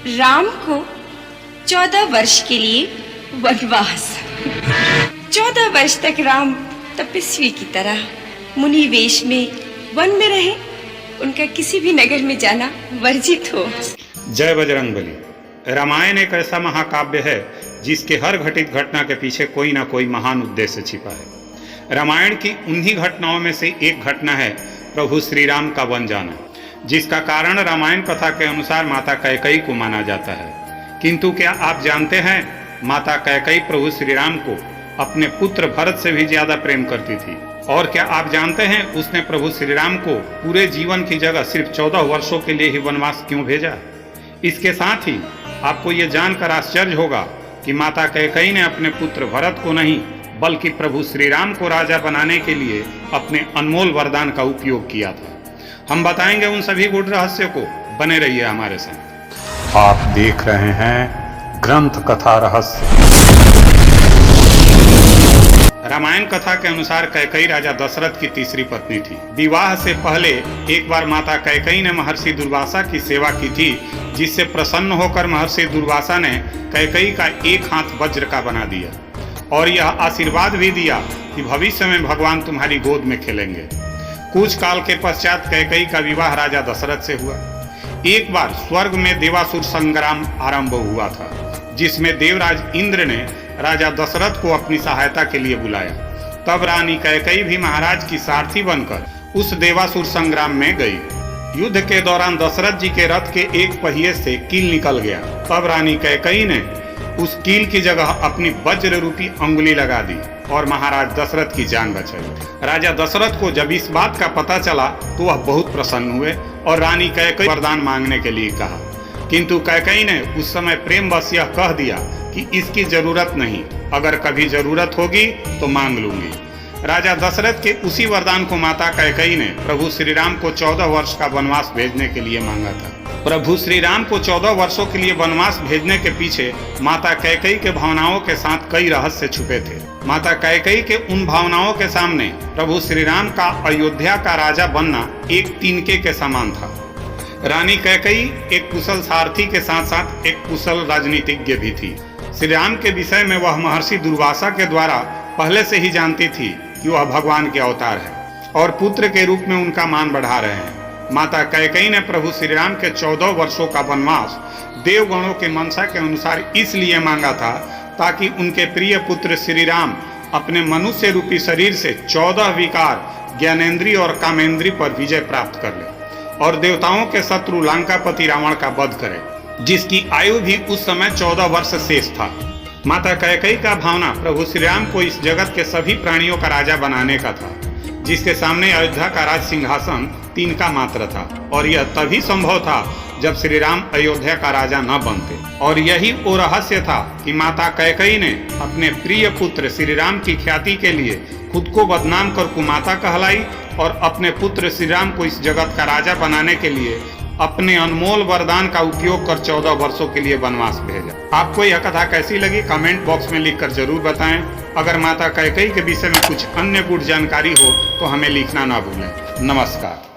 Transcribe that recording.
राम को 14 वर्ष के लिए वनवास। 14 वर्ष तक राम तपस्वी की तरह मुनि वेश में वन में रहे। उनका किसी भी नगर में जाना वर्जित हो। जय बजरंगबली। रामायण एक ऐसा महाकाव्य है जिसके हर घटित घटना के पीछे कोई ना कोई महान उद्देश्य छिपा है। रामायण की उन्हीं घटनाओं में से एक घटना है प्रभु श्री राम का वन जाना, जिसका कारण रामायण कथा के अनुसार माता कैकेयी को माना जाता है। किंतु क्या आप जानते हैं, माता कैकेयी प्रभु श्री राम को अपने पुत्र भरत से भी ज्यादा प्रेम करती थी। और क्या आप जानते हैं उसने प्रभु श्री राम को पूरे जीवन की जगह सिर्फ 14 वर्षों के लिए ही वनवास क्यों भेजा? इसके साथ ही आपको ये जानकर आश्चर्य होगा कि माता कैकेयी ने अपने पुत्र भरत को नहीं बल्कि प्रभु श्री राम को राजा बनाने के लिए अपने अनमोल वरदान का उपयोग किया था। हम बताएंगे उन सभी गूढ़ रहस्यों को। बने रहिए हमारे साथ। आप देख रहे हैं ग्रंथ कथा रहस्य। रामायण कथा के अनुसार कैकेयी राजा दशरथ की तीसरी पत्नी थी। विवाह से पहले एक बार माता कैकेयी ने महर्षि दुर्वासा की सेवा की थी, जिससे प्रसन्न होकर महर्षि दुर्वासा ने कैकेयी का एक हाथ वज्र का बना दिया और यह आशीर्वाद भी दिया कि भविष्य में भगवान तुम्हारी गोद में खेलेंगे। कुछ काल के पश्चात कैकेयी का विवाह राजा दशरथ से हुआ। एक बार स्वर्ग में देवासुर संग्राम आरंभ हुआ था, जिसमें देवराज इंद्र ने राजा दशरथ को अपनी सहायता के लिए बुलाया। तब रानी कैकेयी भी महाराज की सारथी बनकर उस देवासुर संग्राम में गई। युद्ध के दौरान दशरथ जी के रथ के एक पहिए से कील निकल गया। तब रानी कैकेयी ने उस कील की जगह अपनी वज्र रूपी अंगुली लगा दी और महाराज दशरथ की जान बचाई। राजा दशरथ को जब इस बात का पता चला तो वह बहुत प्रसन्न हुए और रानी कैकेयी वरदान मांगने के लिए कहा। किंतु कैकेयी ने उस समय प्रेमवश यह कह दिया कि इसकी जरूरत नहीं, अगर कभी जरूरत होगी तो मांग लूंगी। राजा दशरथ के उसी वरदान को माता कैकेयी ने प्रभु श्री राम को 14 वर्ष का वनवास भेजने के लिए मांगा था। प्रभु श्री राम को 14 वर्षों के लिए वनवास भेजने के पीछे माता कैकेयी के भावनाओं के साथ कई रहस्य छुपे थे। माता कैकेयी के उन भावनाओं के सामने प्रभु श्री राम का अयोध्या का राजा बनना एक तिनके के समान था। रानी कैकेयी एक कुशल सारथी के साथ साथ एक कुशल राजनीतिज्ञ भी थी। श्री राम के विषय में वह महर्षि दुर्वासा के द्वारा पहले से ही जानती थी कि वह भगवान के अवतार है और पुत्र के रूप में उनका मान बढ़ा रहे हैं। माता कैकेयी ने प्रभु श्री राम के 14 वर्षों का वनवास देवगणों के मनसा के अनुसार इसलिए मांगा था ताकि उनके प्रिय पुत्र श्री राम अपने मनुष्य रूपी शरीर से 14 विकार ज्ञानेंद्रिय और कामेंद्रिय पर विजय प्राप्त कर ले और देवताओं के शत्रु लंकापति रावण का वध करे, जिसकी आयु भी उस समय 14 वर्ष शेष था। माता कैकेयी का भावना प्रभु श्री राम को इस जगत के सभी प्राणियों का राजा बनाने का था, जिसके सामने अयोध्या का राज सिंहासन तिनका मात्र था और यह तभी संभव था जब श्री राम अयोध्या का राजा न बनते। और यही वो रहस्य था कि माता कैकेयी ने अपने प्रिय पुत्र श्री राम की ख्याति के लिए खुद को बदनाम कर कुमाता कहलाई और अपने पुत्र श्री राम को इस जगत का राजा बनाने के लिए अपने अनमोल वरदान का उपयोग कर 14 वर्षों के लिए वनवास भेजा। आपको यह कथा कैसी लगी कमेंट बॉक्स में लिखकर जरूर बताएं। अगर माता कैकेयी के विषय में कुछ अन्य गुड़ जानकारी हो तो हमें लिखना ना भूलें। नमस्कार।